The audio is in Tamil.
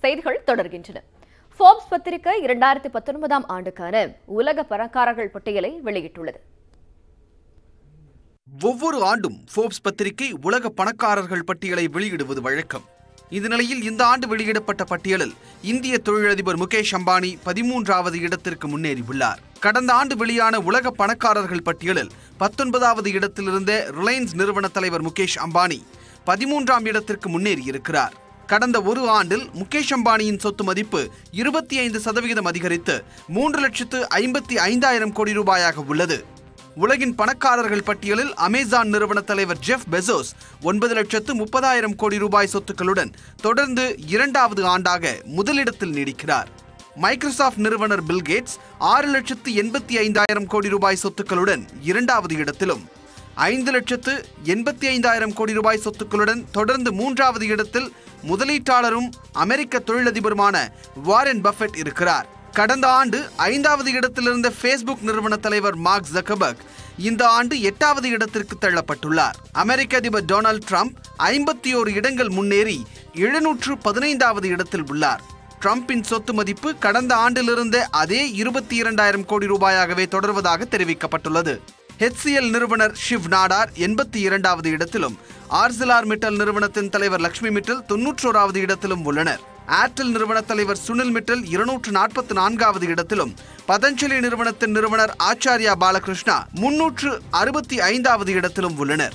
செய்திகள் தொடர்கின்றன. ஃபோர்ப்ஸ் பத்திரிகை 2019 ஆண்டுக்கான உலக பணக்காரர்கள் பட்டியலை வெளியிட்டுள்ளது. ஒவ்வொரு ஆண்டும் ஃபோர்ப்ஸ் பத்திரிகை உலக பணக்காரர்கள் பட்டியலை வெளியிடுவது வழக்கம். இந்த நிலையில் இந்த ஆண்டு வெளியிடப்பட்ட பட்டியலில் இந்திய தொழிலதிபர் முகேஷ் அம்பானி 13வது இடத்திற்கு முன்னேறியுள்ளார். கடந்த ஆண்டு வெளியான உலக பணக்காரர்கள் பட்டியலில் 19வது இடத்திலிருந்த ரிலையன்ஸ் நிறுவன தலைவர் முகேஷ் அம்பானி 13ஆம் இடத்திற்கு முன்னேறியிருக்கிறார். கடந்த ஒரு ஆண்டில் முகேஷ் அம்பானியின் சொத்து மதிப்பு 25% அதிகரித்து 3,55,000 கோடி ரூபாயாக உள்ளது. உலகின் பணக்காரர்கள் பட்டியலில் அமேசான் நிறுவன தலைவர் ஜெஃப் பெசோஸ் 9,30,000 கோடி ரூபாய் சொத்துக்களுடன் தொடர்ந்து 2வது ஆண்டாக முதலிடத்தில் நீடிக்கிறார். மைக்ரோசாஃப்ட் நிறுவனர் பில் கேட்ஸ் 6,85,000 கோடி ரூபாய் சொத்துக்களுடன் 2வது இடத்திலும் 5,85,000 கோடி ரூபாய் சொத்துக்களுடன் தொடர்ந்து 3வது இடத்தில் முதலீட்டாளரும் அமெரிக்க தொழிலதிபருமான வாரன் பஃபெட் இருக்கிறார். கடந்த ஆண்டு 5வது இடத்திலிருந்த ஃபேஸ்புக் நிறுவன தலைவர் மார்க் ஜக்கர்பர்க் இந்த ஆண்டு 8வது இடத்திற்கு தள்ளப்பட்டுள்ளார். அமெரிக்க அதிபர் டொனால்ட் ட்ரம்ப் 51 இடங்கள் முன்னேறி 715வது இடத்தில் உள்ளார். ட்ரம்பின் சொத்து மதிப்பு கடந்த ஆண்டிலிருந்த அதே 22,000 கோடி ரூபாயாகவே தொடர்வதாக தெரிவிக்கப்பட்டுள்ளது. HCL நிறுவனர் ஷிவ் நாடார் 82வது இடத்திலும் ஆர்சிலார் மிட்டல் நிறுவனத்தின் தலைவர் லக்ஷ்மி மிட்டல் 91வது இடத்திலும் உள்ளனர். ஏர்டெல் நிறுவன தலைவர் சுனில் மிட்டல் 244வது இடத்திலும் பதஞ்சலி நிறுவனத்தின் நிறுவனர் ஆச்சாரியா பாலகிருஷ்ணா 365வது இடத்திலும் உள்ளனர்.